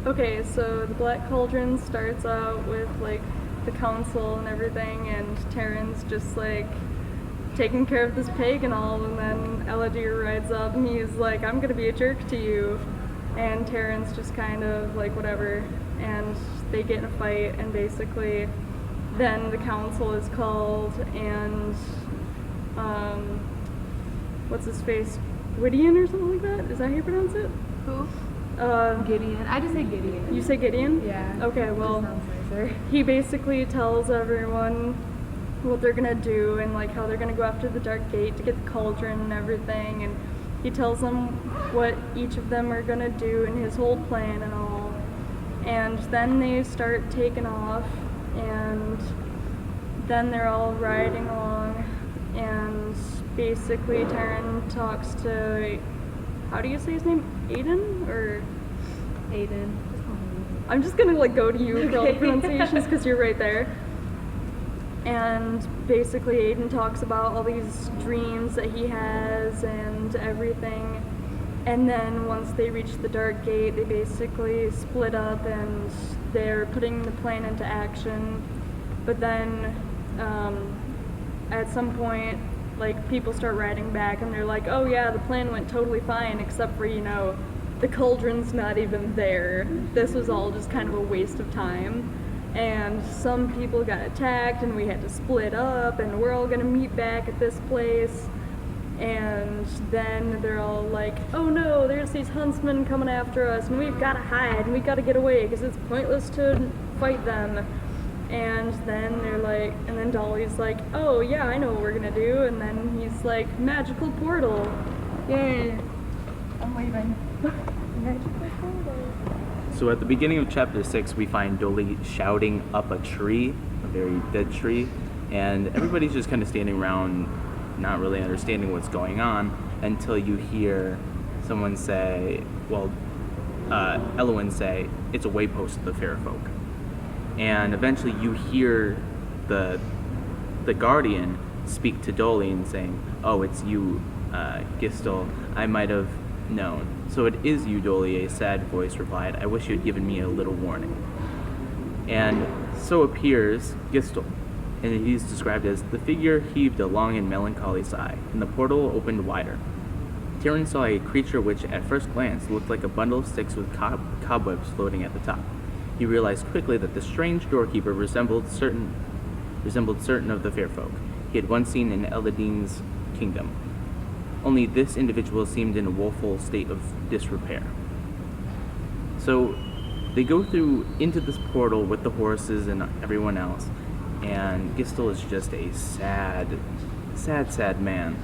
Okay, so the Black Cauldron starts out with like the council and everything, and Terran's just like taking care of this pig and all, and then Eladir rides up and he's like, I'm gonna be a jerk to you. And Terran's just kind of like, whatever. And they get in a fight, and basically, then the council is called, and what's his face? Whittian or something like that? Is that how you pronounce it? Who? Gideon. I just say Gideon. You say Gideon? Yeah. Okay, well, sounds nicer. he basically tells everyone what they're gonna do and like how they're gonna go after the Dark Gate to get the cauldron and everything, and he tells them what each of them are gonna do and his whole plan and all. And then they start taking off, and then they're all riding along, and basically Terran talks to, how do you say his name? Aiden? Or Aiden. I'm just gonna like go to you for all the Okay. pronunciations because you're right there. And basically Aiden talks about all these dreams that he has and everything. And then once they reach the Dark Gate, they basically split up and they're putting the plan into action. But then at some point, like, people start writing back and they're like, oh yeah, the plan went totally fine except for, you know, the cauldron's not even there. This was all just kind of a waste of time. And some people got attacked and we had to split up and we're all gonna meet back at this place. And then they're all like, oh no, there's these huntsmen coming after us and we've gotta hide and we gotta get away because it's pointless to fight them. And then they're like, and then Dolly's like, oh yeah, I know what we're gonna do. And then he's like, magical portal. Yay. I'm leaving. Magical portal. So at the beginning of chapter 6, we find Dolly shouting up a tree, a very dead tree, and everybody's just kind of standing around, not really understanding what's going on, until you hear someone say, Elwyn say, it's a waypost of the fair folk. And eventually you hear the Guardian speak to Dolly and saying, oh, it's you, Gistel. I might have known. So it is you, Dolly, a sad voice replied. I wish you had given me a little warning. And so appears Gistel, and he's described as the figure heaved a long and melancholy sigh, and the portal opened wider. Tyrion saw a creature which, at first glance, looked like a bundle of sticks with cobwebs floating at the top. He realized quickly that the strange doorkeeper resembled certain of the fair folk he had once seen in Eladin's kingdom. Only this individual seemed in a woeful state of disrepair. So they go through into this portal with the horses and everyone else, and Gistel is just a sad man.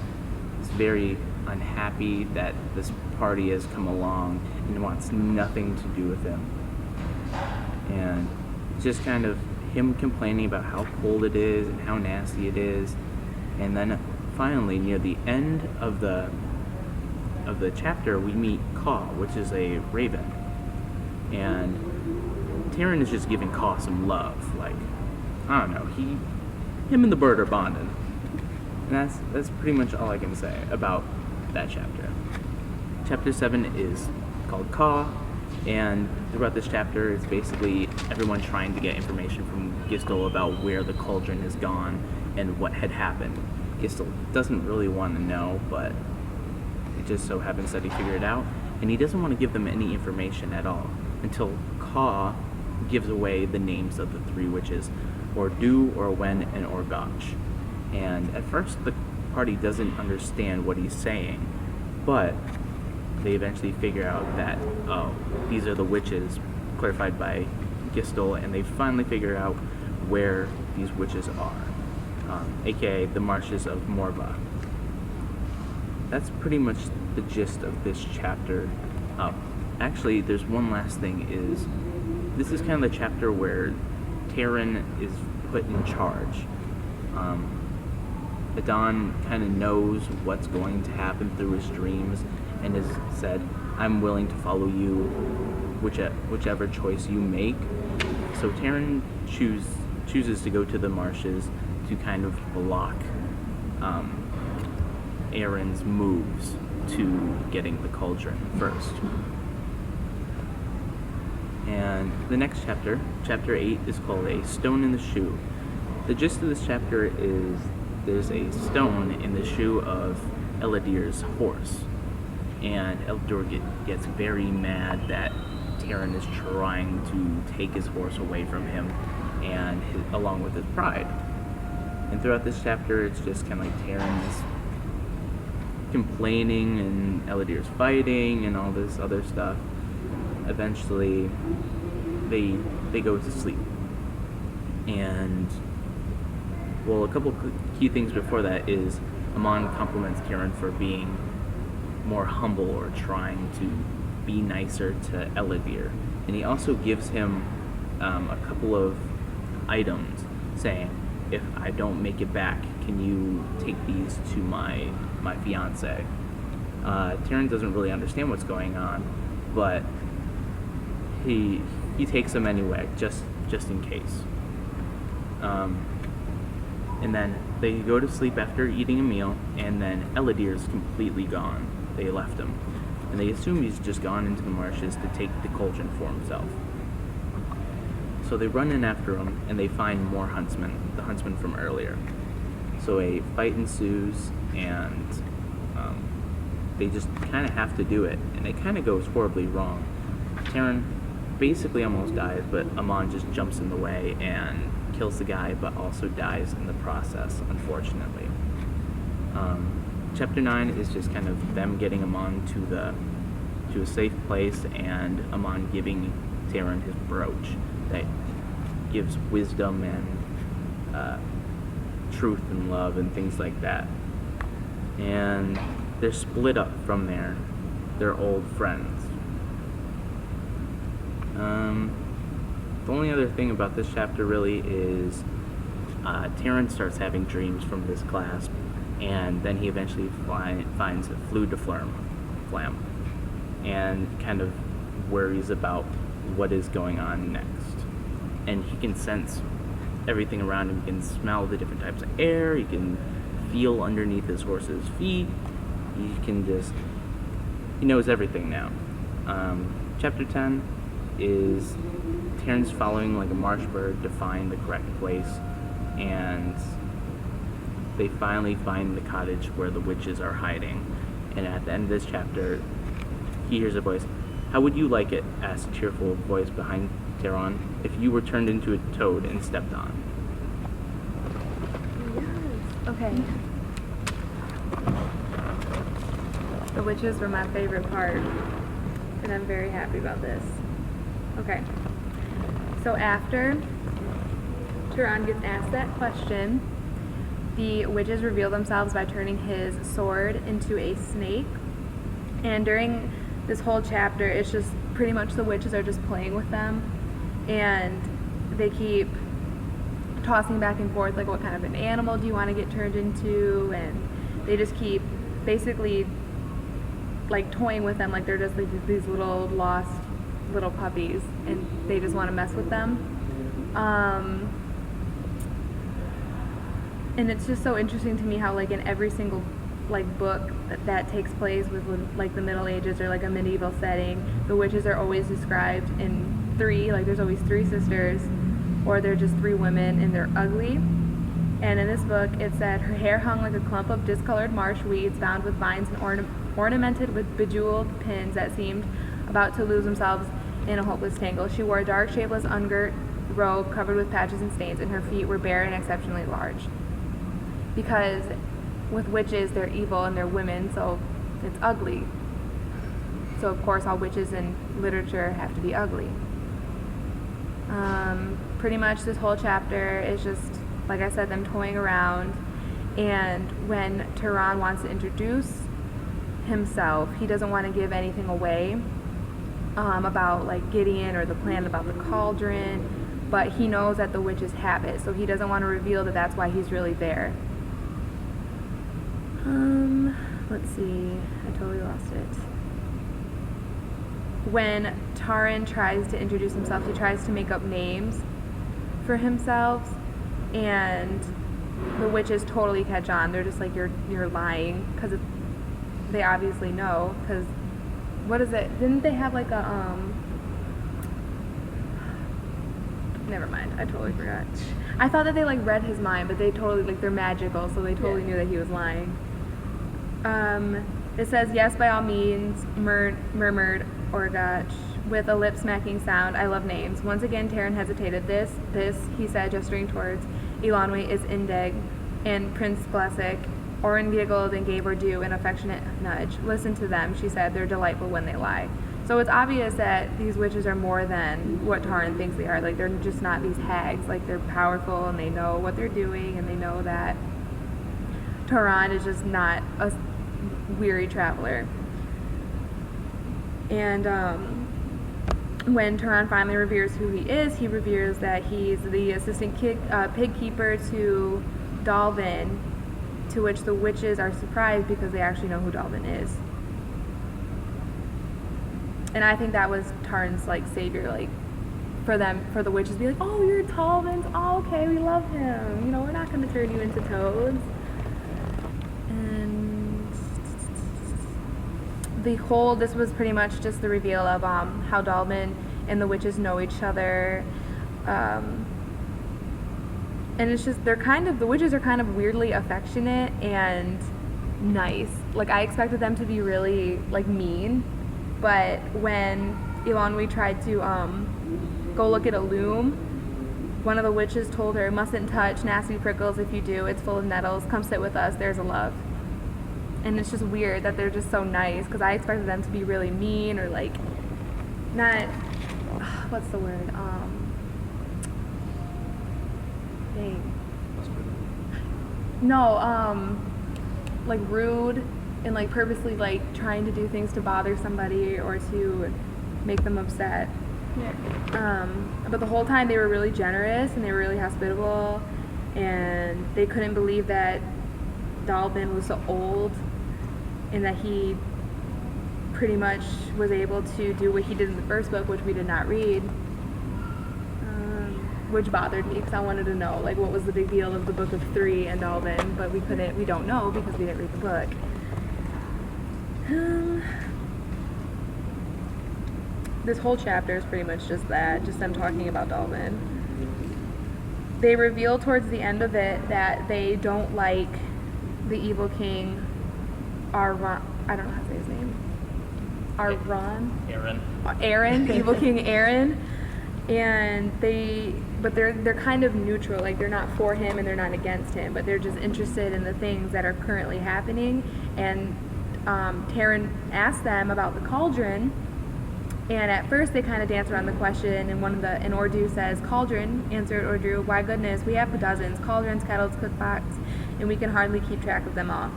He's very unhappy that this party has come along and wants nothing to do with him. And it's just kind of him complaining about how cold it is and how nasty it is. And then finally, near the end of the chapter, we meet Caw, which is a raven. And Tyrion is just giving Caw some love. Like, I don't know, him and the bird are bonding. And that's pretty much all I can say about that chapter. Chapter 7 is called Caw, and throughout this chapter, it's basically everyone trying to get information from Gistel about where the cauldron has gone and what had happened. Gistel doesn't really want to know, but it just so happens that he figured it out, and he doesn't want to give them any information at all until Caw gives away the names of the three witches, Ordu, Orwen, and Orgoch. And at first the party doesn't understand what he's saying, but they eventually figure out that, oh, these are the witches clarified by Gistel, and they finally figure out where these witches are, aka the marshes of Morva. That's pretty much the gist of this chapter. Actually, there's one last thing, is this is kind of the chapter where Tyrion is put in charge. Adon kind of knows what's going to happen through his dreams and has said, I'm willing to follow you, whichever choice you make. So Tyrion chooses to go to the marshes to kind of block Aaron's moves to getting the cauldron first. And the next chapter, chapter 8, is called A Stone in the Shoe. The gist of this chapter is there's a stone in the shoe of Eladir's horse. And Eladir gets very mad that Taran is trying to take his horse away from him, and along with his pride. And throughout this chapter, it's just kind of like Taran is complaining and Eladir's fighting and all this other stuff. Eventually, they go to sleep. And, well, a couple key things before that is Amon compliments Taran for being more humble or trying to be nicer to Eladir. And he also gives him a couple of items saying, if I don't make it back, can you take these to my fiance? Taran doesn't really understand what's going on, but he takes them anyway, just in case. And then they go to sleep after eating a meal, and then Eladir's completely gone. They left him, and they assume he's just gone into the marshes to take the cauldron for himself. So they run in after him, and they find more huntsmen, the huntsmen from earlier. So a fight ensues, and they just kind of have to do it, and it kind of goes horribly wrong. Taran basically almost dies, but Amon just jumps in the way and kills the guy, but also dies in the process, unfortunately. Chapter 9 is just kind of them getting Amon to a safe place, and Amon giving Taran his brooch that gives wisdom and truth and love and things like that. And they're split up from there. They're old friends. The only other thing about this chapter really is Taran starts having dreams from this clasp, and then he eventually finds a flue de flamme and kind of worries about what is going on next. And he can sense everything around him. He can smell the different types of air. He can feel underneath his horse's feet. He knows everything now. Chapter 10 is Taran's following like a marsh bird to find the correct place, and they finally find the cottage where the witches are hiding. And at the end of this chapter, he hears a voice. "How would you like it?" asked a cheerful voice behind Taran, "if you were turned into a toad and stepped on?" Yes. Okay. The witches were my favorite part, and I'm very happy about this. Okay. So after Taran gets asked that question, the witches reveal themselves by turning his sword into a snake. And during this whole chapter, it's just pretty much the witches are just playing with them, and they keep tossing back and forth, like, what kind of an animal do you want to get turned into? And they just keep basically like toying with them, like they're just like these little lost little puppies, and they just want to mess with them. And it's just so interesting to me how, like, in every single like book that takes place with like the Middle Ages or like a medieval setting, the witches are always described in three, like there's always three sisters, or they're just three women, and they're ugly. And in this book, it said her hair hung like a clump of discolored marsh weeds bound with vines and ornamented with bejeweled pins that seemed about to lose themselves in a hopeless tangle. She wore a dark, shapeless, ungirt robe covered with patches and stains, and her feet were bare and exceptionally large. Because with witches, they're evil and they're women, so it's ugly. So of course, all witches in literature have to be ugly. Pretty much this whole chapter is just, like I said, them toying around. And when Taran wants to introduce himself, he doesn't want to give anything away about like Gideon or the plan about the cauldron, but he knows that the witches have it, so he doesn't want to reveal that that's why he's really there. Let's see, I totally lost it. When Taran tries to introduce himself, he tries to make up names for himself, and the witches totally catch on. They're just like, you're lying, because they obviously know, because what is it? Didn't they have like a Never mind. I totally forgot. I thought that they like read his mind, but they totally like they're magical, so they totally knew that he was lying. It says, yes, by all means, murmured Orgach with a lip-smacking sound. I love names. Once again, Taryn hesitated. This, he said, gesturing towards Eilonwy, is Indeg and Prince Blessic. Orin giggled and gave Ordu an affectionate nudge. Listen to them, she said. They're delightful when they lie. So it's obvious that these witches are more than what Taryn thinks they are. Like, they're just not these hags. Like, they're powerful and they know what they're doing and they know that Taran is just not a weary traveler. And when Taran finally reveals who he is, he reveals that he's the assistant pig keeper to Dalvin, to which the witches are surprised because they actually know who Dalvin is. And I think that was Tarn's like savior, like for the witches to be like, oh, you're Dalvin, oh, okay, we love him. You know, we're not going to turn you into toads. And this was pretty much just the reveal of how Dalvin and the witches know each other. And it's just, the witches are kind of weirdly affectionate and nice. Like, I expected them to be really, like, mean. But when Eilonwy tried to go look at a loom, one of the witches told her, mustn't touch, nasty prickles. If you do, it's full of nettles. Come sit with us, there's a love. And it's just weird that they're just so nice, because I expected them to be really mean or, like, not, what's the word? No, like rude and like purposely like trying to do things to bother somebody or to make them upset. Yeah. But the whole time they were really generous and they were really hospitable, and they couldn't believe that Dalvin was so old and that he pretty much was able to do what he did in the first book, which we did not read. Which bothered me because I wanted to know like what was the big deal of the Book of 3 and Dalvin, but we don't know because we didn't read the book. This whole chapter is pretty much just that, just them talking about Dalvin. They reveal towards the end of it that they don't like the evil king Aron. I don't know how to say his name. Aaron, the evil king Aaron. And they're kind of neutral, like they're not for him and they're not against him, but they're just interested in the things that are currently happening. And Taryn asked them about the cauldron, and at first they kind of dance around the question, and Ordu says, "Cauldron," answered Ordu, "why goodness, we have dozens, cauldrons, kettles, cookpots, and we can hardly keep track of them all."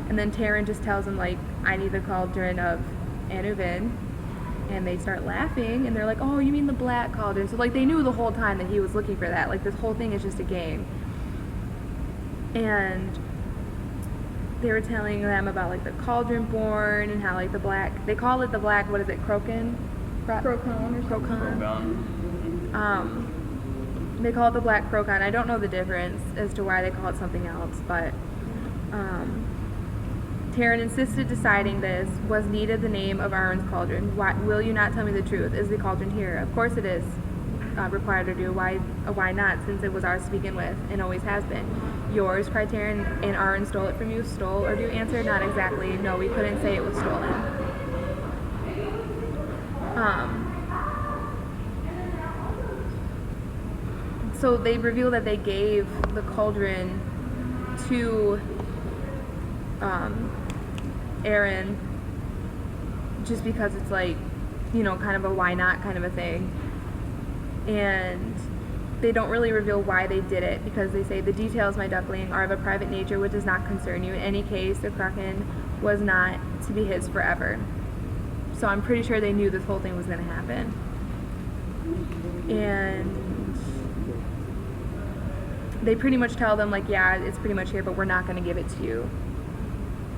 And then Taryn just tells them, like, "I need the cauldron of Anuvin." And they start laughing, and they're like, "Oh, you mean the black cauldron?" So, like, they knew the whole time that he was looking for that. Like, this whole thing is just a game. And they were telling them about, like, the cauldron born, and how, like, the black, they call it the black, what is it, Crocon? Crocon. They call it the black Crocon. I don't know the difference as to why they call it something else, but, Taryn insisted deciding this was needed the name of Aaron's cauldron. Why, will you not tell me the truth? Is the cauldron here? Of course it is, replied Ordu. Why not, since it was ours to begin with, and always has been. Yours, cried Taryn, and Aaron stole it from you? Stole? Ordu answered, not exactly. No, we couldn't say it was stolen. So they reveal that they gave the cauldron to Aaron just because it's like, you know, kind of a why not kind of a thing. And they don't really reveal why they did it, because they say the details, my duckling, are of a private nature which does not concern you. In any case, the Kraken was not to be his forever. So I'm pretty sure they knew this whole thing was going to happen. And they pretty much tell them, like, yeah, it's pretty much here, but we're not going to give it to you.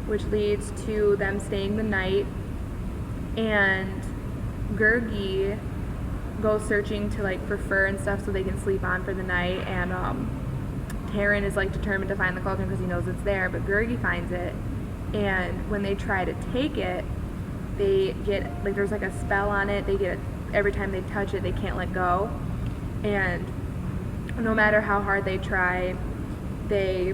Which leads to them staying the night, and Gurgi goes searching to, like, for fur and stuff so they can sleep on for the night, and Taryn is, like, determined to find the cauldron because he knows it's there, but Gurgi finds it, and when they try to take it, they get, like, there's like a spell on it, they get, every time they touch it, they can't let go, and no matter how hard they try, they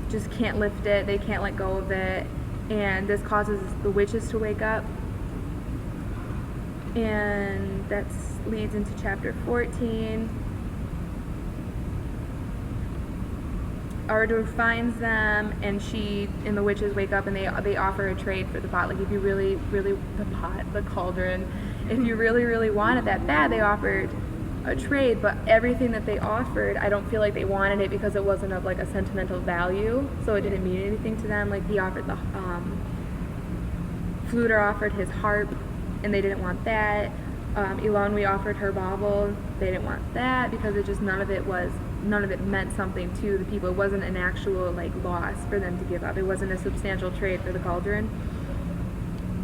just can't lift it, they can't let go of it, and this causes the witches to wake up. And that leads into chapter 14. Ardur finds them, and the witches wake up, and they offer a trade for the pot. Like, if you really, the cauldron, if you really, really wanted that bad, they offered a trade. But everything that they offered, I don't feel like they wanted it because it wasn't of like a sentimental value, so it didn't mean anything to them. Like, he offered the Fluter offered his harp, and they didn't want that. Elonwe offered her bauble, they didn't want that because it just none of it meant something to the people. It wasn't an actual like loss for them to give up. It wasn't a substantial trade for the cauldron.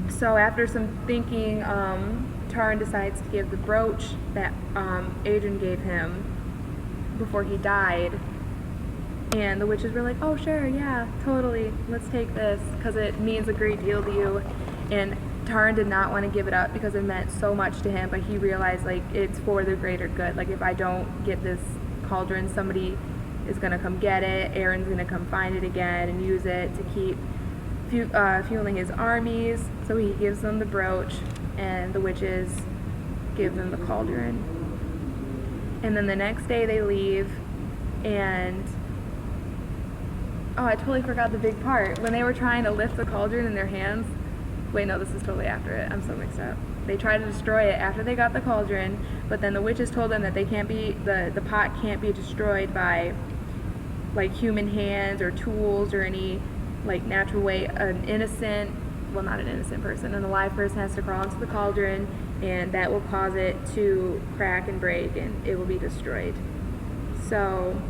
So after some thinking, Taran decides to give the brooch that Adrian gave him before he died, and the witches were like, oh sure, yeah, totally, let's take this because it means a great deal to you. And Taran did not want to give it up because it meant so much to him, but he realized like it's for the greater good. Like, if I don't get this cauldron, somebody is going to come get it, Aaron's going to come find it again and use it to keep fueling his armies. So he gives them the brooch, and the witches give them the cauldron. And then the next day they leave, and I totally forgot the big part. When they were trying to lift the cauldron in their hands, wait, no, this is totally after it. I'm so mixed up. They tried to destroy it after they got the cauldron, but then the witches told them that they can't be, the pot can't be destroyed by like human hands or tools or any like natural way. An innocent, well, not an innocent person, an alive person has to crawl into the cauldron, and that will cause it to crack and break, and it will be destroyed. So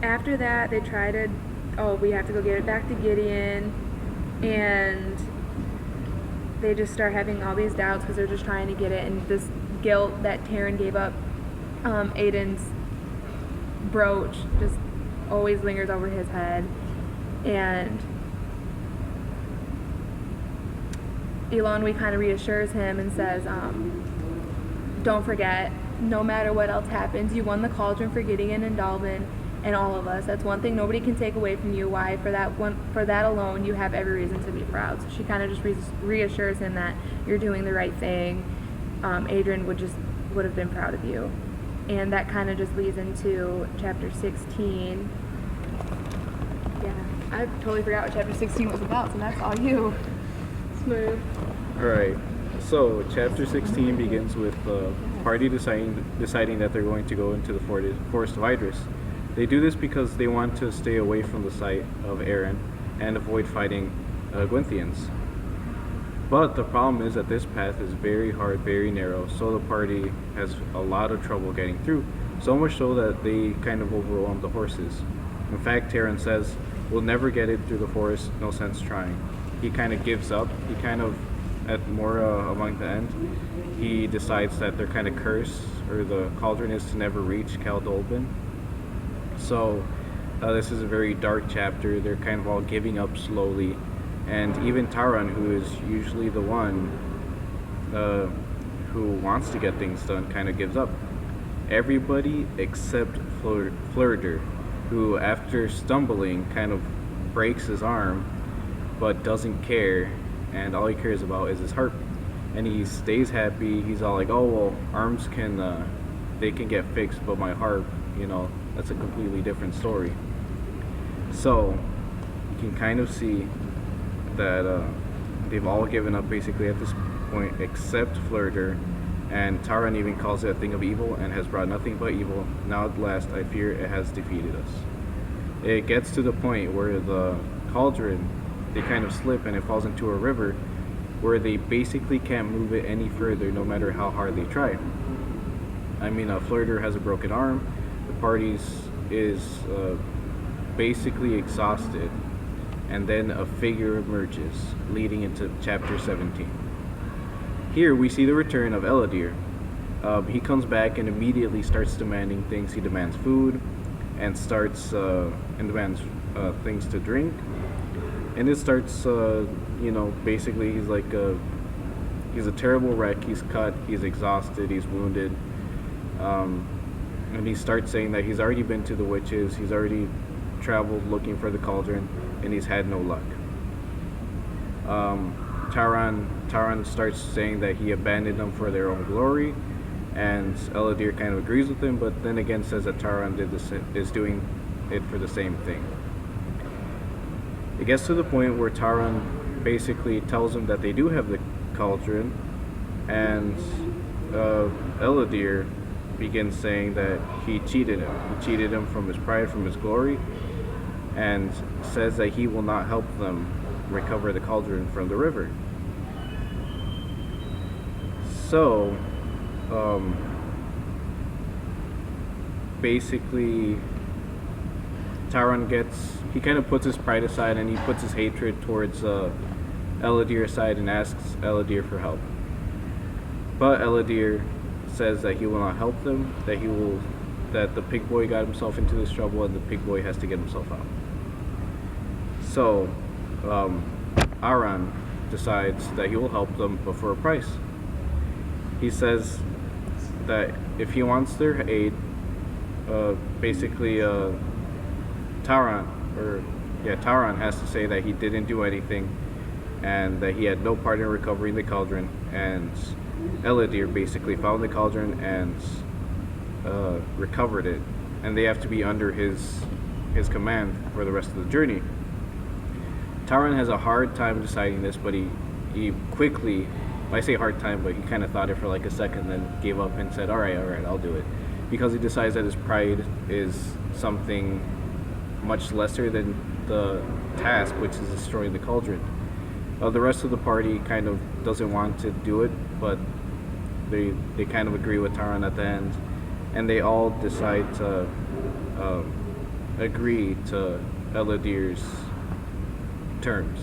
after that, they try to, we have to go get it back to Gideon, and they just start having all these doubts because they're just trying to get it, and this guilt that Taran gave up Aiden's brooch just always lingers over his head. And Elonwe kind of reassures him and says, don't forget, no matter what else happens, you won the cauldron for Gideon and Dalvin and all of us. That's one thing nobody can take away from you. Why? For that alone, you have every reason to be proud. So she kind of just reassures him that you're doing the right thing. Adrian would have been proud of you. And that kind of just leads into chapter 16. Yeah, I totally forgot what chapter 16 was about, so that's all you. Smooth. Alright, so chapter 16 begins with the party deciding that they're going to go into the forest of Idris. They do this because they want to stay away from the sight of Aaron and avoid fighting Gwenthians. But the problem is that this path is very hard, very narrow, so the party has a lot of trouble getting through. So much so that they kind of overwhelm the horses. In fact, Taran says, we'll never get it through the forest, no sense trying. He kind of gives up. He kind of, at more along the end, he decides that they're kind of cursed, or the cauldron is to never reach Cal Dolben. So this is a very dark chapter. They're kind of all giving up slowly, and even Taran, who is usually the one who wants to get things done, kind of gives up. Everybody except Flirter, who after stumbling kind of breaks his arm but doesn't care, and all he cares about is his harp, and he stays happy. He's all like, oh well, arms can they can get fixed, but my harp, that's a completely different story. So you can kind of see that they've all given up basically at this point except Flirter, and Taran even calls it a thing of evil and has brought nothing but evil. Now at last I fear it has defeated us. It gets to the point where the cauldron, they kind of slip and it falls into a river where they basically can't move it any further no matter how hard they try. I mean, Flirter has a broken arm, the party is basically exhausted, and then a figure emerges, leading into chapter 17. Here we see the return of Eladir. He comes back and immediately starts demanding things. He demands food and demands things to drink. And it starts, basically he's like, he's a terrible wreck. He's cut, he's exhausted, he's wounded. And he starts saying that he's already been to the witches, he's already traveled looking for the cauldron, and he's had no luck. Taran starts saying that he abandoned them for their own glory, and Eladier kind of agrees with him, but then again says that Taran is doing it for the same thing. It gets to the point where Taran basically tells him that they do have the cauldron, and Eladier begins saying that he cheated him. He cheated him from his pride, from his glory, and says that he will not help them recover the cauldron from the river. So, basically, Taran he kind of puts his pride aside and he puts his hatred towards Eladier aside and asks Eladier for help. But Eladier says that he will not help them, that the pig boy got himself into this trouble and the pig boy has to get himself out. So, Aran decides that he will help them, but for a price. He says that if he wants their aid, Taran has to say that he didn't do anything and that he had no part in recovering the cauldron, and Eladier basically found the cauldron and recovered it, and they have to be under his command for the rest of the journey. Taran has a hard time deciding this, but he quickly, I say hard time, but he kind of thought it for like a second, then gave up and said, all right, I'll do it. Because he decides that his pride is something much lesser than the task, which is destroying the cauldron. The rest of the party kind of doesn't want to do it, but they kind of agree with Taran at the end, and they all decide to agree to Eladier's terms.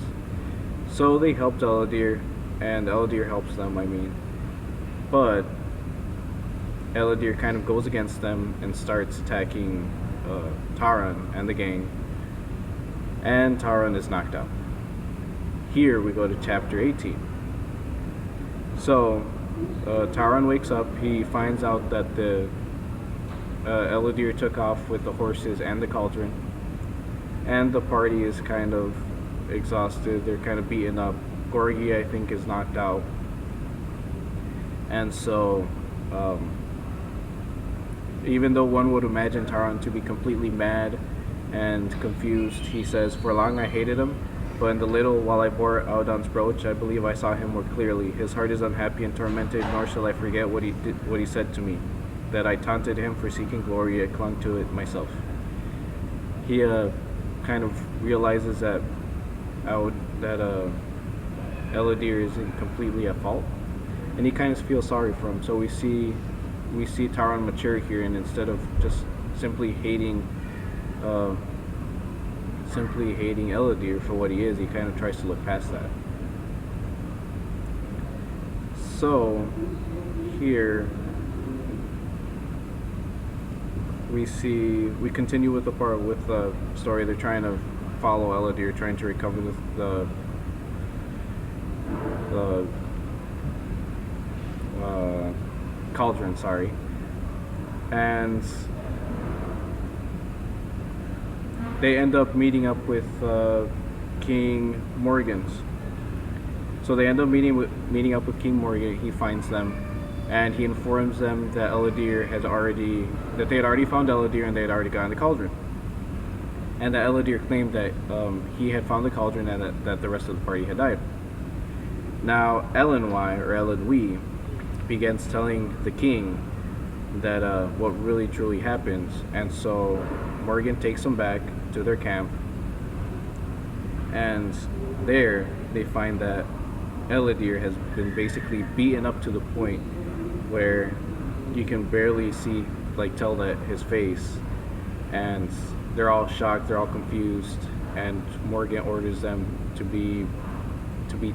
So they helped Eladier, and Eladier helps them, but Eladier kind of goes against them and starts attacking Taran and the gang, and Taran is knocked out. Here we go to chapter 18. So Taran wakes up, he finds out that the Eladier took off with the horses and the cauldron, and the party is kind of exhausted, they're kind of beaten up. Gorgi, I think, is knocked out, and so even though one would imagine Taran to be completely mad and confused, he says, "For long I hated him, but in the little while I bore Audon's brooch, I believe I saw him more clearly. His heart is unhappy and tormented, nor shall I forget what he said to me, that I taunted him for seeking glory, I clung to it myself." He kind of realizes that Eladier isn't completely at fault, and he kind of feels sorry for him. So we see Taran mature here, and instead of just simply hating Eladier for what he is, he kind of tries to look past that. So here we continue with the story. They're trying to follow Eladier, trying to recover the cauldron, and they end up meeting up with King Morgan's. So they end up meeting up with King Morgan. He finds them, and he informs them that they had already found Eladier and they had already gotten the cauldron, and that Eladier claimed that he had found the cauldron and that the rest of the party had died. Now Elenwy begins telling the king that what really truly happens, and so Morgan takes them back to their camp, and there they find that Eladier has been basically beaten up to the point where you can barely tell that his face, and they're all shocked, they're all confused, and Morgan orders them to be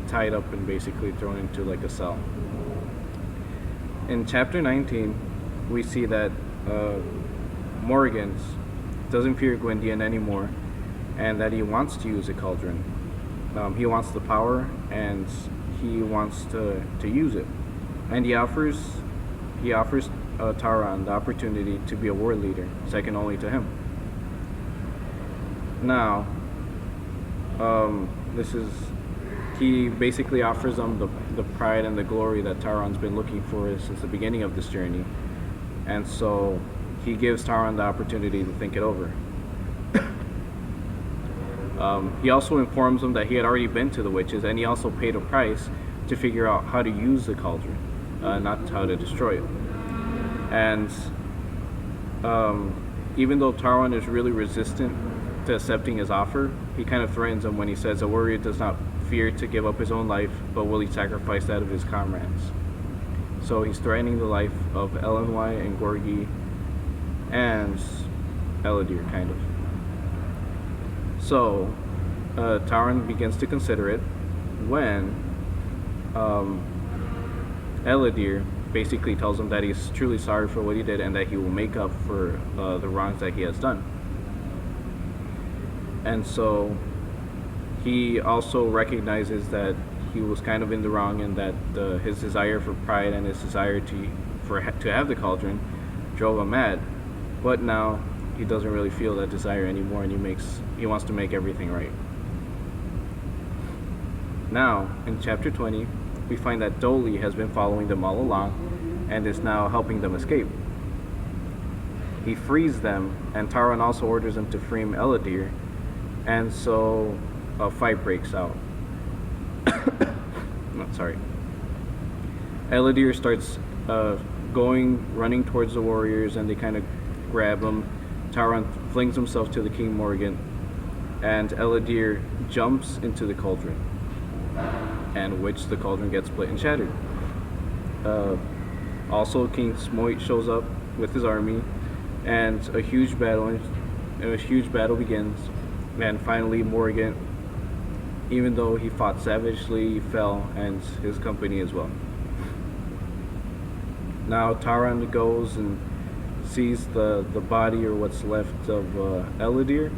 tied up and basically thrown into like a cell. In chapter 19, we see that Morgan doesn't fear Gwydion anymore, and that he wants to use a cauldron. He wants the power, and he wants to use it, and he offers Tauron the opportunity to be a war leader, second only to him. Now, he basically offers them the pride and the glory that Tauron's been looking for since the beginning of this journey, and so he gives Tauron the opportunity to think it over. He also informs them that he had already been to the witches, and he also paid a price to figure out how to use the cauldron, not how to destroy it. And even though Tauron is really resistant to accepting his offer, he kind of threatens him when he says a warrior does not fear to give up his own life, but will he sacrifice that of his comrades. So he's threatening the life of Elenwy and Gorgi and Ellidyr, kind of. So Tauron begins to consider it when Ellidyr basically tells him that he's truly sorry for what he did and that he will make up for the wrongs that he has done. And so he also recognizes that he was kind of in the wrong, and that his desire for pride and his desire to have the cauldron drove him mad. But now he doesn't really feel that desire anymore, and he wants to make everything right. Now, in chapter 20, we find that Doli has been following them all along and is now helping them escape. He frees them, and Tauron also orders them to free Ellidyr, and so a fight breaks out. No, sorry. Ellidyr starts running towards the warriors, and they kind of grab him. Tauron flings himself to the King Morgan, and Ellidyr jumps into the cauldron, and which the cauldron gets split and shattered. Also, King Smoit shows up with his army, and a huge battle begins. And finally, Morgan, even though he fought savagely, fell, and his company as well. Now Tauron goes and sees the body, or what's left of Ellidyr.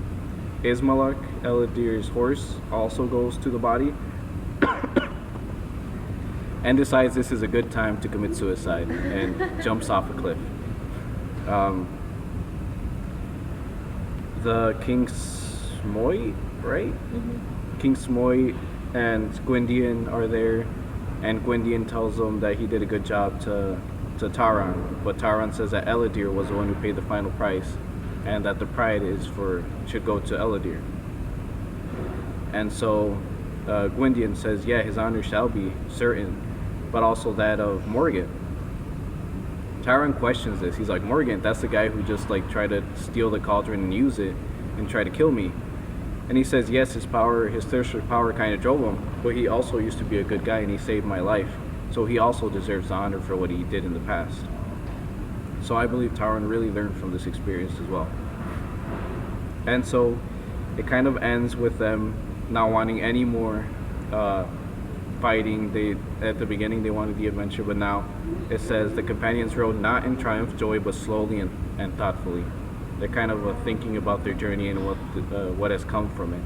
Ismalak, Ellidyr's horse, also goes to the body and decides this is a good time to commit suicide and jumps off a cliff. The King Smoit, right? Mm-hmm. King Smoit and Gwydion are there, and Gwydion tells them that he did a good job to Tauron, but Tauron says that Ellidyr was the one who paid the final price, and that the pride should go to Ellidyr. And so Gwydion says, yeah, his honor shall be certain, but also that of Morgan. Tauron questions this. He's like, Morgan, that's the guy who just tried to steal the cauldron and use it and try to kill me. And he says, yes, his thirst for power kind of drove him, but he also used to be a good guy and he saved my life. So he also deserves the honor for what he did in the past. So I believe Tauron really learned from this experience as well. And so it kind of ends with them not wanting any more fighting. At the beginning they wanted the adventure, but now it says the companions rode not in triumph, joy, but slowly and thoughtfully. They're kind of thinking about their journey and what has come from it.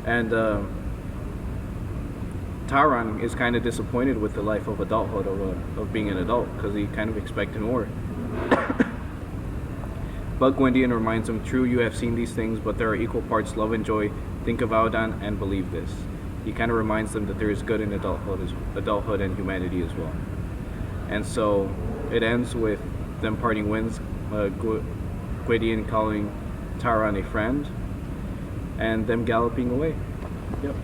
And Tauron is kind of disappointed with the life of adulthood, of being an adult, because he kind of expected more. But Gwydion reminds him, true, you have seen these things, but there are equal parts love and joy. Think of Aodan and believe this. He kind of reminds them that there is good in adulthood and humanity as well. And so it ends with them parting winds, Gwydion calling Tauron a friend, and them galloping away. Yep.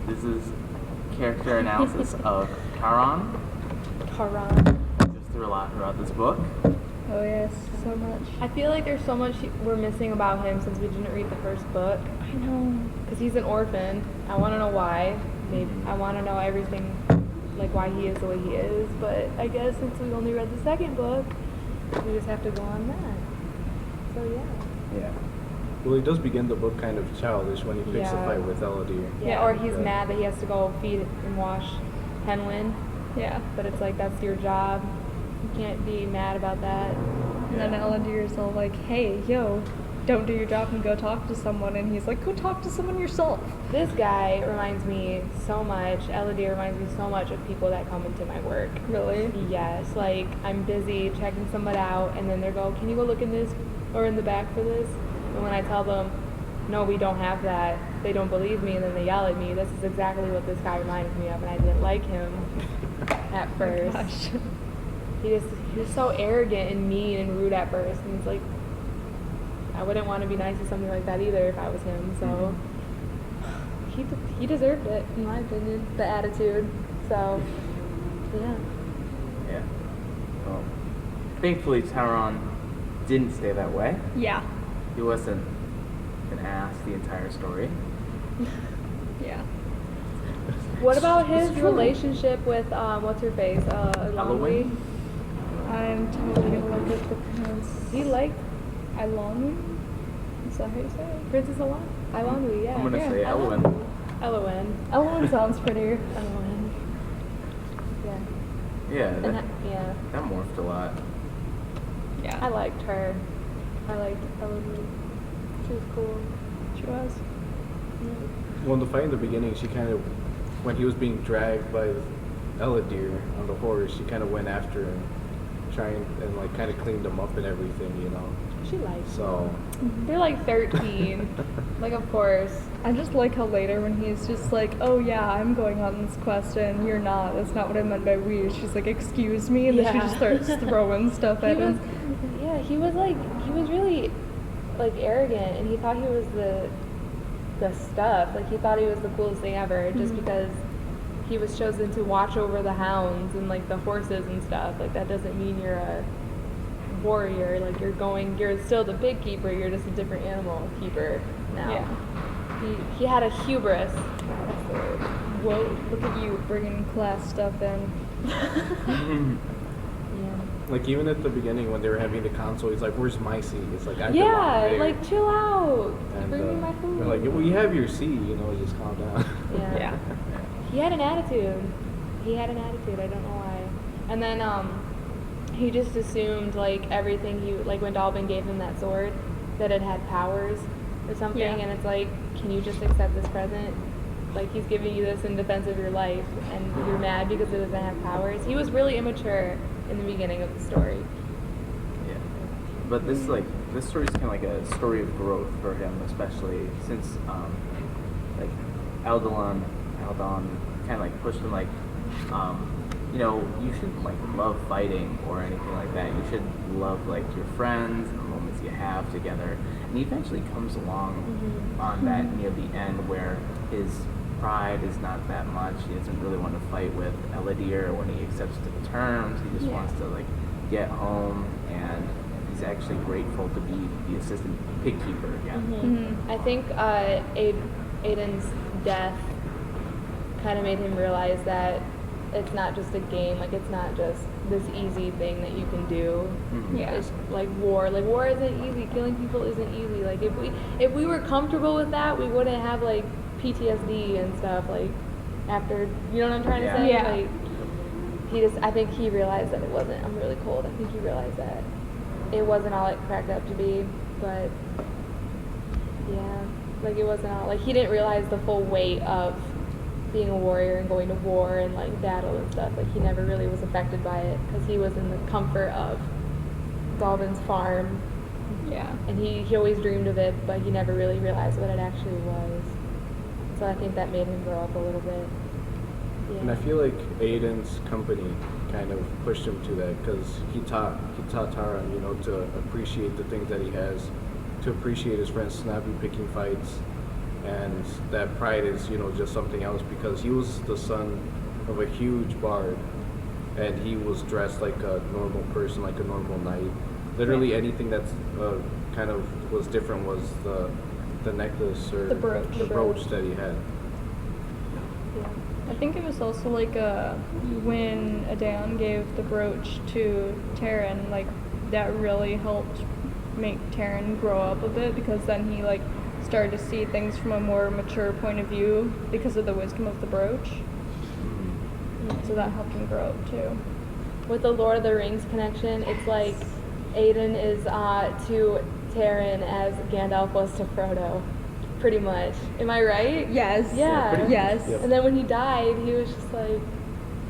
This is character analysis of Cauldron. Just through a lot throughout this book. Oh yes, so much. I feel like there's so much we're missing about him since we didn't read the first book. I know. Because he's an orphan. I want to know why. Maybe I want to know everything, why he is the way he is. But I guess since we only read the second book, we just have to go on that. So yeah. Yeah. Well, he does begin the book kind of childish when he picks a fight with Ellidyr. Yeah, or he's mad that he has to go feed and wash Henwin. Yeah. But it's that's your job. You can't be mad about that. And then Ellidyr is all like, hey, yo, don't do your job and go talk to someone, and he's like, go talk to someone yourself. This guy reminds me so much, Elodie reminds me so much of people that come into my work. Really? Yes, like I'm busy checking someone out and then they go, can you go look in this or in the back for this? And when I tell them, no, we don't have that, they don't believe me and then they yell at me. This is exactly what this guy reminded me of, and I didn't like him at first. Gosh. He was so arrogant and mean and rude at first, and he's like, I wouldn't want to be nice to something like that either if I was him. So he deserved it, in my opinion, the attitude. So yeah. Yeah. Well, thankfully, Tauron didn't stay that way. Yeah. He wasn't an ass the entire story. Yeah. What about his relationship with what's her face, Longley? I'm totally gonna look at the prince. He liked Ilonwi? Is that how you say it? Princess Longley, yeah. I'm gonna Yeah, say Elwyn. Elwyn. Elwyn sounds prettier. Elwyn. Yeah. Yeah, And yeah. that morphed a lot. Yeah. I liked her. I liked Elodie. She was cool. She was. Well, in the fight in the beginning, she kind of, when he was being dragged by Elodie on the horse, she kind of went after him, trying and like kind of cleaned him up and everything, you know. She liked So They're like 13. Like, of course. I just like how later when he's just like, oh yeah, I'm going on this quest and you're not. That's not what I meant by we. She's like, excuse me, and then she Yeah. just starts throwing stuff at him. He was really like arrogant, and he thought he was the stuff. Like he thought he was the coolest thing ever, just because he was chosen to watch over the hounds and like the horses and stuff. Like that doesn't mean you're a warrior. Like you're still the pig keeper. You're just a different animal keeper now. Yeah. He had a hubris. That's the word. Whoa, look at you bringing class stuff in. Yeah. like even at the beginning when they were having the console, he's like, "Where's my seat?" It's like I belong Yeah, there. like chill out. And, Bring me my food. they're like, well, you have your seat, you know, just calm down. Yeah. Yeah. He had an attitude. I don't know why. And then he just assumed like everything like when Dalvin gave him that sword, that it had powers or something. Yeah. And it's like, can you just accept this present? Like he's giving you this in defense of your life, and you're mad because it doesn't have powers. He was really immature in the beginning of the story. Yeah. But this story's kind of like a story of growth for him, especially since like Aldon kind of like pushed him like you know, you shouldn't like love fighting or anything like that. You should love like your friends and the moments you have together. And he eventually comes along on that near the end where his pride is not that much. He doesn't really want to fight with Elodie when he accepts the terms. He just wants to like get home, and he's actually grateful to be the assistant pig keeper again. I think Aiden's death kind of made him realize that it's not just a game. Like it's not just this easy thing that you can do. Yeah. It's like war. Like war isn't easy. Killing people isn't easy. Like if we were comfortable with that, we wouldn't have like PTSD and stuff. Like after, you know what I'm trying to say? Yeah. Like I think he realized that it wasn't. I'm really cold. I think he realized that it wasn't all it cracked up to be. But yeah, like it wasn't all. Like he didn't realize the full weight of being a warrior and going to war and like battle and stuff. Like he never really was affected by it because he was in the comfort of Dalvin's farm. Yeah. And he always dreamed of it, but he never really realized what it actually was. So I think that made him grow up a little bit. Yeah. And I feel like Aiden's company kind of pushed him to that because he taught Taran, you know, to appreciate the things that he has, to appreciate his friends, to not be picking fights, and that pride is, you know, just something else because he was the son of a huge bard, and he was dressed like a normal person, like a normal knight. Literally anything that's kind of was different was the necklace or The brooch. the brooch that he had. Yeah. I think it was also like when Adan gave the brooch to Taryn, like that really helped make Taryn grow up a bit because then he like started to see things from a more mature point of view because of the wisdom of the brooch. So that helped him grow up too. With the Lord of the Rings connection, it's like Aiden is Taran as Gandalf was to Frodo, pretty much. Am I right? Yes. Yeah. pretty much. Yes. Yep. And then when he died, he was just like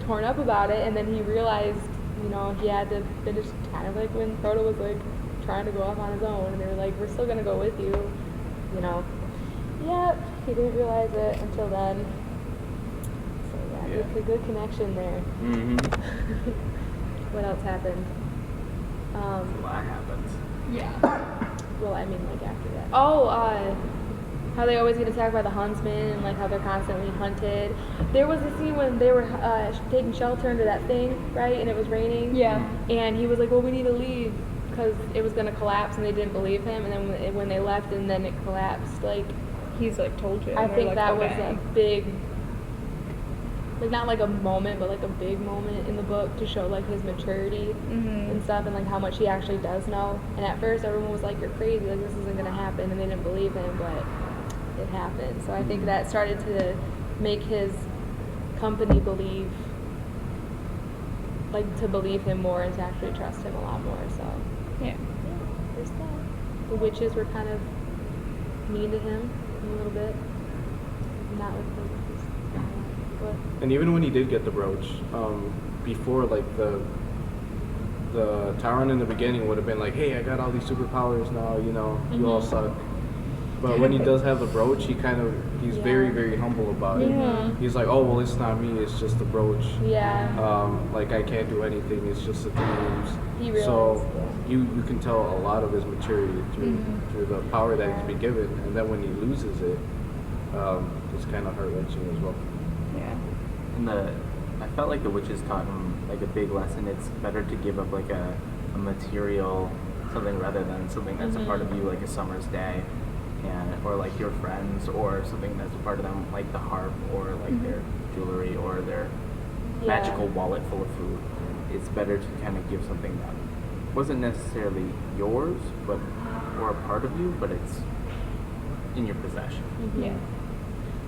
torn up about it, and then he realized, you know, he had to finish kind of like when Frodo was like trying to go off on his own, and they were like, we're still gonna go with you, you know. Yep, he didn't realize it until then. So yeah, Yeah. good connection there. Mm-hmm. What else happened? A lot happens. Yeah. Well, I mean, like after that. Oh, how they always get attacked by the huntsmen and like how they're constantly hunted. There was a scene when they were taking shelter under that thing, right? And it was raining. Yeah. And he was like, well, we need to leave because it was going to collapse, and they didn't believe him. And then when they left and then it collapsed, like, He's like told you. I and they're think like, that was okay. a big, like not like a moment, but like a big moment in the book to show like his maturity Mhm. and stuff, and like how much he actually does know. And at first everyone was like, you're crazy, like this isn't gonna happen, and they didn't believe him, but it happened. So I think that started to make his company believe, like to believe him more and to actually trust him a lot more. So Yeah. yeah, there's that. The witches were kind of mean to him a little bit. Not with the but And even when he did get the brooch, before like the Tauron in the beginning would have been like, hey, I got all these superpowers now, you know, you all suck. But when he does have the brooch, he's very, very humble about it. Yeah. He's like, oh, well, it's not me, it's just the brooch. yeah. Like I can't do anything, it's just the dreams. He realized, So yeah. you can tell a lot of his maturity through the power that he's been given, and then when he loses it, it's kind of heart-wrenching as well. Yeah. And I felt like the witches taught him like a big lesson. It's better to give up like a material something rather than something that's a part of you, like a summer's day, and or like your friends, or something that's a part of them, like the harp, or like their jewelry, or their Yeah. magical wallet full of food. It's better to kind of give something that wasn't necessarily yours, but or a part of you, but it's in your possession. Yeah.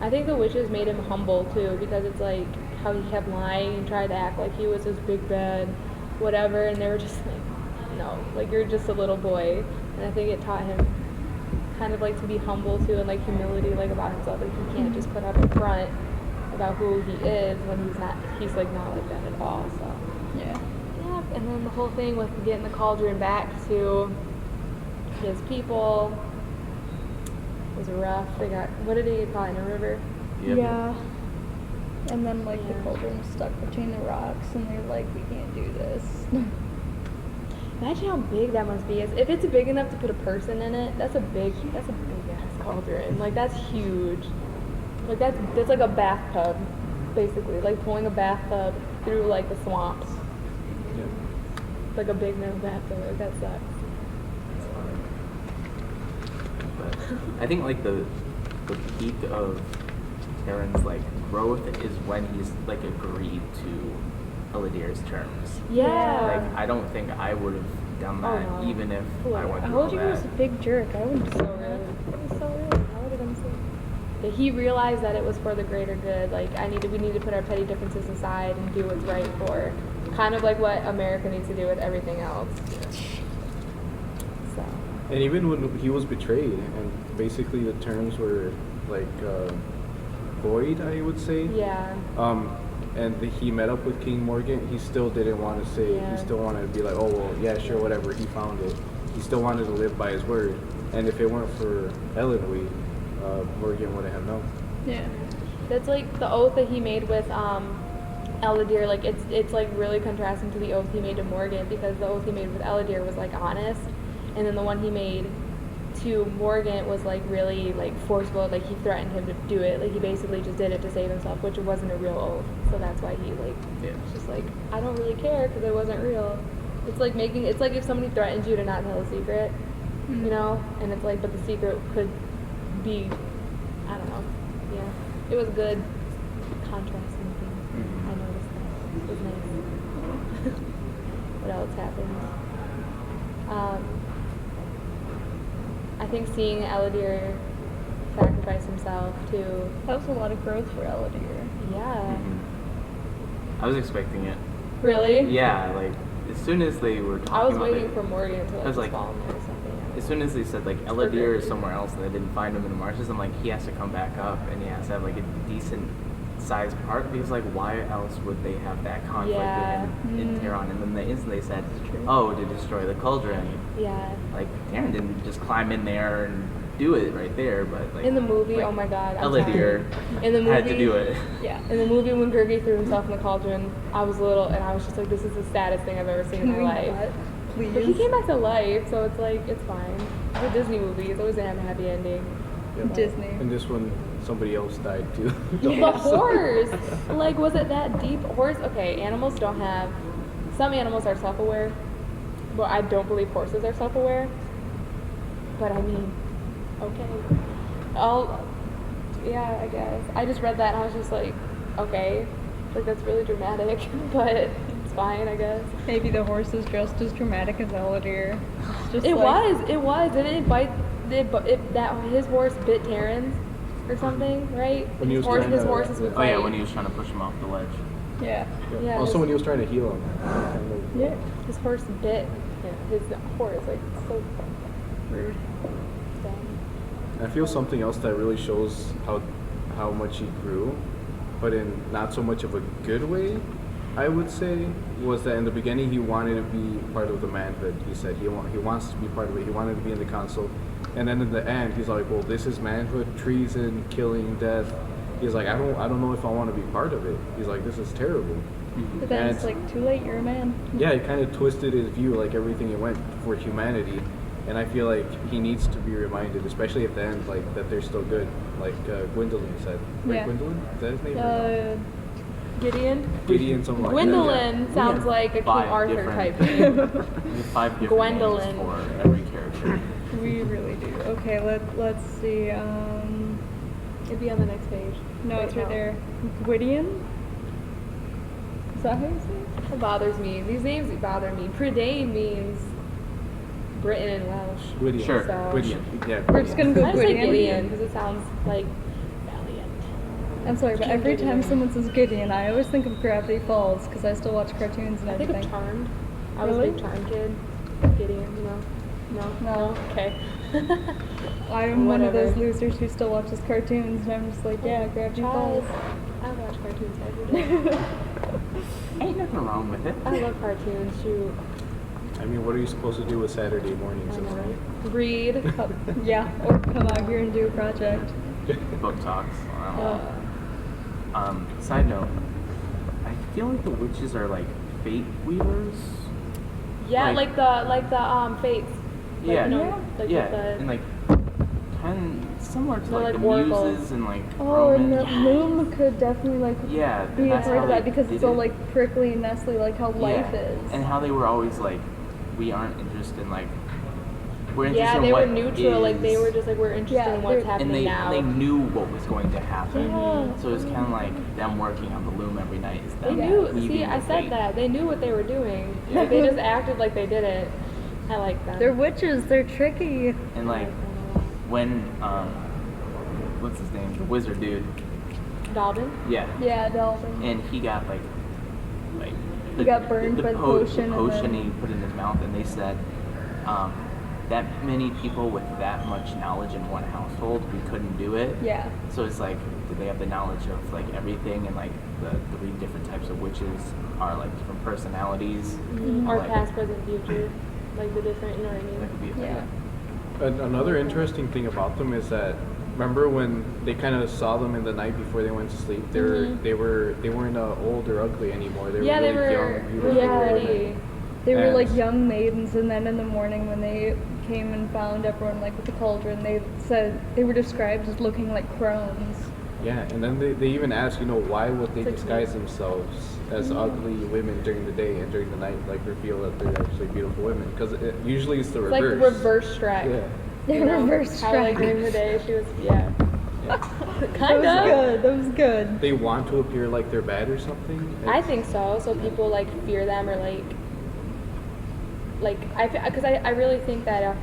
I think the witches made him humble too, because it's like how he kept lying and tried to act like he was this big bad whatever, and they were just like, no, like you're just a little boy. And I think it taught him kind of like to be humble too, and like humility, like about himself. Like he can't just put up a front about who he is when he's like not like that at all. So Yeah. yeah, and then the whole thing with getting the cauldron back to his people was rough. They got, what did he get caught in a river? Yep. Yeah. And then like Yeah. the cauldron was stuck between the rocks, and they're like, we can't do this. Imagine how big that must be. If it's big enough to put a person in it, that's a big ass cauldron. Like that's huge. Like that's like a bathtub, basically. Like pulling a bathtub through like the swamps. Yeah. Like a big metal bathtub. Like that sucks. But I think like the peak of Taran's like growth is when he's like agreed to Eladir's terms. Yeah. Like I don't think I would have done Oh, that no. even if Cool. I went I through all told you he was a that. big jerk. I wouldn't So rude. It was so rude. How would have been so? But he realized that it was for the greater good. Like we need to put our petty differences aside and do what's right for, kind of like what America needs to do with everything else. So. And even when he was betrayed, and basically the terms were like void, I would say. Yeah. And he met up with King Morgan. He still didn't want to say. Yeah. He still wanted to be like, oh well, yeah, sure, whatever. He found it. He still wanted to live by his word. And if it weren't for Elenwy, Morgan wouldn't have known. Yeah. That's like the oath that he made with Eladir. Like it's like really contrasting to the oath he made to Morgan, because the oath he made with Eladir was like honest, and then the one he made to Morgan was like really like forceful. Like he threatened him to do it. Like he basically just did it to save himself, which wasn't a real oath. So that's why he like was just like, I don't really care because it wasn't real. It's like if somebody threatens you to not tell a secret, you know, and it's like, but the secret could be, I don't know. Yeah, it was good contrasting thing. I noticed that. It was nice. What else happened? I think seeing Eladir sacrifice himself too. That was a lot of growth for Eladir. Yeah. I was expecting it. Really? Yeah, like as soon as they were talking I was about waiting it, for Morgan to I like was just like- fall in there or something. I don't as soon as they said like Eladir is somewhere else and they didn't find him in the marshes, I'm like, he has to come back up and he has to have like a decent sized part, because like why else would they have that conflict Yeah. with him in Tehran? And then the instant they said, oh, to destroy the cauldron, Yeah. like Tehran didn't just climb in there and do it right there, but like In the movie, like, oh my god. I'm Eladir sorry. In the movie, had to do it. Yeah. In the movie when Gurgi threw himself in the cauldron, I was little and I was just like, this is the saddest thing I've ever seen in my life. Please. But he came back to life, so it's like, it's fine. It's a Disney movie. It's always gonna have a happy ending. Yeah. Disney. And this one, somebody else died too. The horse! Like, was it that deep? Horse, okay, animals don't have, some animals are self-aware, but I don't believe horses are self-aware. But I mean, okay. Yeah, I guess. I just read that and I was just like, okay. Like, that's really dramatic, but it's fine, I guess. Maybe the horse is just as dramatic as Eladir. It's just It like, was. Didn't it bite, his horse bit Terrence or something, right? When he was His trying to- horses would Oh yeah, fight. when he was trying to push him off the ledge. Yeah. Yeah, Also, his- when he was trying to heal him. Kind of, Yeah. His horse bit his horse, like, so rude. Dang. I feel something else that really shows how much he grew, but in not so much of a good way, I would say, was that in the beginning he wanted to be part of the manhood. He said he wants to be part of it. He wanted to be in the council, and then in the end he's like, well, this is manhood, treason, killing, death. He's like, I don't know if I want to be part of it. He's like, this is terrible. But then And it's like, too late, you're a man. Yeah, it kind of twisted his view, like everything it went for humanity, and I feel like he needs to be reminded, especially at the end, like that they're still good, like Gwendolyn said. Right, Yeah. Gwendolyn? Is that his name? or Gideon? Gideon, something like Gwendolyn that. sounds like a King Five Arthur different- type name. We have 5 different Gwendolyn. names for every character. We really do. Okay, let's see. It'd be on the next page. No, Wait, it's right there. Gwydion? Is that how you say it? It bothers me. These names bother me. Prydain means Britain and Welsh. Gwydion. Sure. So- Gwydion. Yeah, We're just gonna go I say Gwydion. Gideon because it sounds like valiant. I'm sorry, but King every time Gideon. someone says Gideon, I always think of Gravity Falls because I still watch cartoons and I think everything. of Charmed. I was a Really? big Charmed kid. Gideon, no. No. Okay. I'm one of those Whatever. losers who still watches cartoons, and I'm just like, yeah, Gravity Child, Falls. I watch cartoons every day. Ain't nothing wrong with it. I love cartoons. Shoot. I mean, what are you supposed to do with Saturday I mornings? know, right? Read. Yeah, or come out here and do a project. Book talks. Side note, I feel like the witches are like fate weavers. Yeah, Like- like the fates. Like, Yeah. you know, like yeah, with the, and like kind of similar to They're like like the oracles. muses and like Oh, and Roman. the loom could definitely like Yeah, be and a that's part how of that they because did it's all it. like prickly and nestly, like how life Yeah. is. And how they were always like, we aren't interested in like, we're interested yeah, in they were what neutral. Like they is. were just like we're interested Yeah, in what's they're- happening and now. they knew what was going to happen. Yeah. So it's kind of like them working on the loom every night. Is They them knew. weaving See, I the said fate. that they knew what they were doing. Like, they just acted like they didn't. I like that. They're witches. They're tricky. And like when what's his name? The wizard dude. Dalvin. Yeah. Yeah, Delvin. And he got like He got burned by the potion and The potion then- he put in his mouth, and they said that many people with that much knowledge in one household, we couldn't do it. Yeah. So it's like, did they have the knowledge of like everything, and like the 3 different types of witches are like different personalities? Or Like, past, present, future. Like the different. You know what I that mean? could be a Yeah. thing. Another interesting thing about them is that, remember when they kind of saw them in the night before they went to sleep? They weren't old or ugly anymore. They Yeah, were they really were young, beautiful really women. pretty. They were And- like young maidens, and then in the morning when they came and found everyone like with the cauldron, they said they were described as looking like crones. Yeah, and then they even asked, why would they It's like disguise themselves as ugly women during the day, and during the night, like reveal that they're actually beautiful women? Because usually it's the It's like reverse. reverse Shrek. Yeah. They You know, reverse How like Shrek. during the day she was That kind was of. good. That was good. They want to appear like they're bad or something. I think so. So people like fear them or like because I really think that if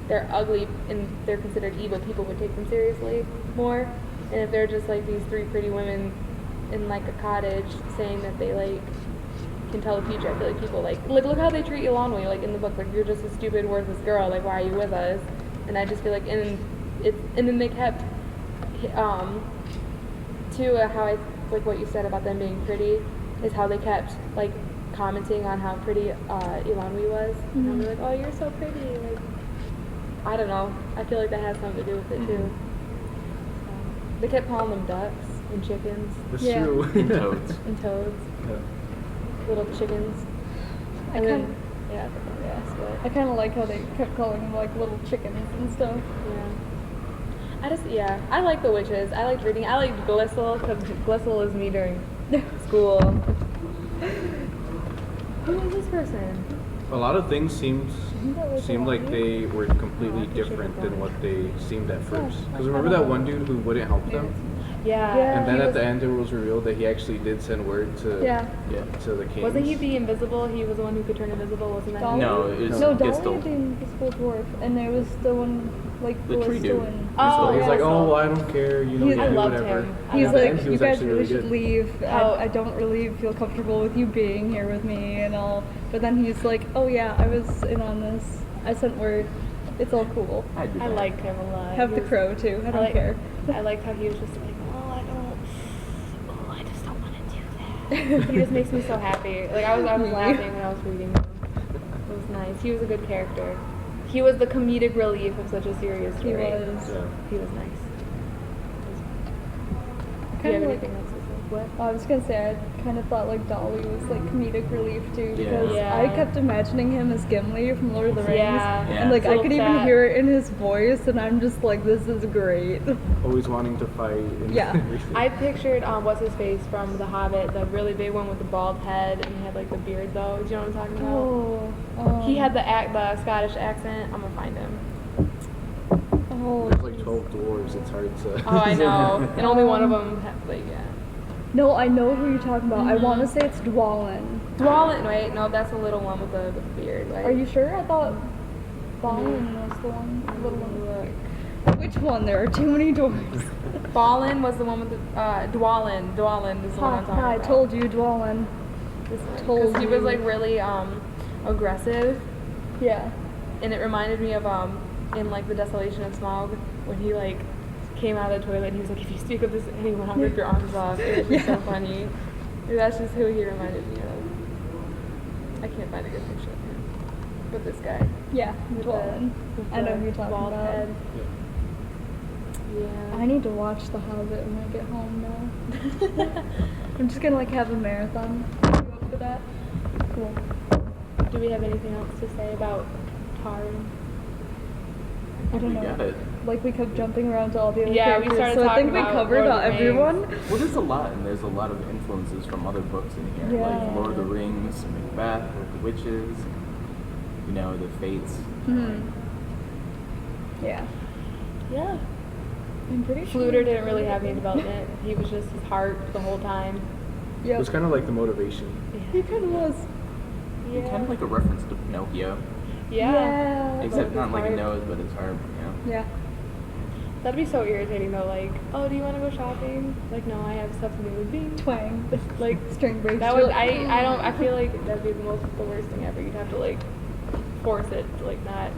they're ugly and they're considered evil, people would take them seriously more. And if they're just like these 3 pretty women in like a cottage saying that they like can tell the future. I feel like people like look how they treat Elanwe, like in the book, like you're just a stupid, worthless girl. Like why are you with us? And I just feel like and then they kept to how I like what you said about them being pretty is how they kept like commenting on how pretty Elanwe was. And I'm like, oh, you're so pretty. Like I don't know. I feel like that has something to do with it too. So, they kept calling them ducks and chickens. That's Yeah. true. And toads. And toads, Yeah. little chickens. I And then, kinda- yeah, I kind of like how they kept calling them like little chickens and stuff. yeah. I like the witches. I liked reading. I liked Glistle because Glistle is me during school. Who was this person? A lot of things seemed like Elanwe? they were completely different than what they seemed at first. Because remember that one dude who wouldn't help them? Yeah. Yeah. And then he at was- the end it was revealed that he actually did send word to Yeah. to the king. Wasn't he the invisible? He was the one who could turn invisible, wasn't that? Dolly? No, it was No, Gistle. Dolly the Invisible Dwarf, and there was the one like The tree Ballista dude. and Oh, He's yeah. like, oh, well, I don't care, you know, He's- you I do loved whatever. him. he's At the like, end, he you was guys actually really really should good. leave. Oh. I don't really feel comfortable with you being here with me and all. But then he's like, oh yeah, I was in on this. I sent word. It's all cool. I do I that. liked him a lot. Have He the was- crow too. I don't like- care. I liked how he was just like, I just don't want to do that. He just makes me so happy. Like I was laughing when I was reading him. It was nice. He was a good character. He was the comedic relief of such a serious He story. was. Yeah. He was nice. Do you Kinda have like- anything else to say? What? I was gonna say I kind of thought like Dolly was like comedic relief too because Yeah. I kept imagining him as Gimli from Lord of the Rings, Yeah. and like I Little could even fat. hear it in his voice, and I'm just like, this is great. Always wanting to fight. And Yeah. everything. I pictured what's his face from The Hobbit, the really big one with the bald head, and he had like the beard though. Do you know what I'm talking about? Oh, He had the Scottish accent. I'm gonna find him. Oh, There's like jeez. 12 dwarves, it's hard to... Oh, I know. And only one of them, like, yeah. No, I know who you're talking about. I want to say it's Dwalin. Dwalin, wait, no, that's the little one with the beard. Right? Are you sure? I thought Dwalin was the one, the little one. Which one? There are too many dwarves. Balin was the one with the Dwalin. Dwalin is the one I'm talking I about. told you, Dwalin. Told Because he was you. like really aggressive, Yeah. and it reminded me of in like the Desolation of Smaug when he like came out of the toilet and he was like, if you speak of this to anyone, I'll rip your arms off. It was so funny. That's just who he reminded me of. I can't find a good picture of him. But this guy. Yeah, With Dwalin. with I know the who you're talking bald about. head. Yeah. I need to watch The Hobbit when I get home now. I'm just gonna like have a marathon. You up for that? Cool. Do we have anything else to say about Taran? I don't We know. got it. Like we kept jumping around to all the other Yeah, we characters, started so I talking think we about covered Lord of the Rings. everyone. Well, there's a lot, and there's a lot of influences from other books in here, Yeah. like Lord of the Rings, Macbeth, with the witches, you know, the Fates. Yeah. Yeah. I'm pretty sure. Fluter didn't really have any development. He was just his heart the whole time. It was Yep. kind of like the motivation. He kind of was. Yeah. Kind of like a reference to Pinocchio, Yeah. except His not like a heart. nose, but his heart, you know. Yeah. That'd be so irritating though. Like, oh, do you want to go shopping? Like, no, I have stuff to do with being. Twang. Like, String breaks. that You're would like, I don't. I feel like that'd be the worst thing ever. You'd have to like force it to like not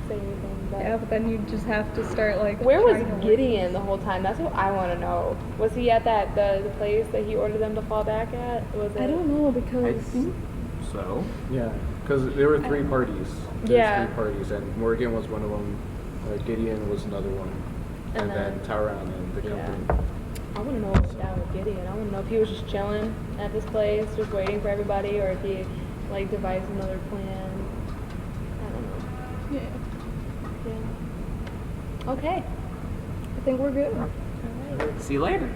say anything. But Yeah, but then you just have to start like. where was trying to work. Gideon the whole time? That's what I want to know. Was he at the place that he ordered them to fall back at? Was it? I don't know I because. think so. Yeah, because there were three parties. There Yeah. was 3 parties, and Morgan was one of them. Gideon was another one, And and then then- Taran and the Yeah. company. I want to know what was down with Gideon. I want to know if he was just chilling at this place, just waiting for everybody, or if he like devised another plan. I don't know. Yeah. Yeah. Okay. I think we're good. All right. See you later.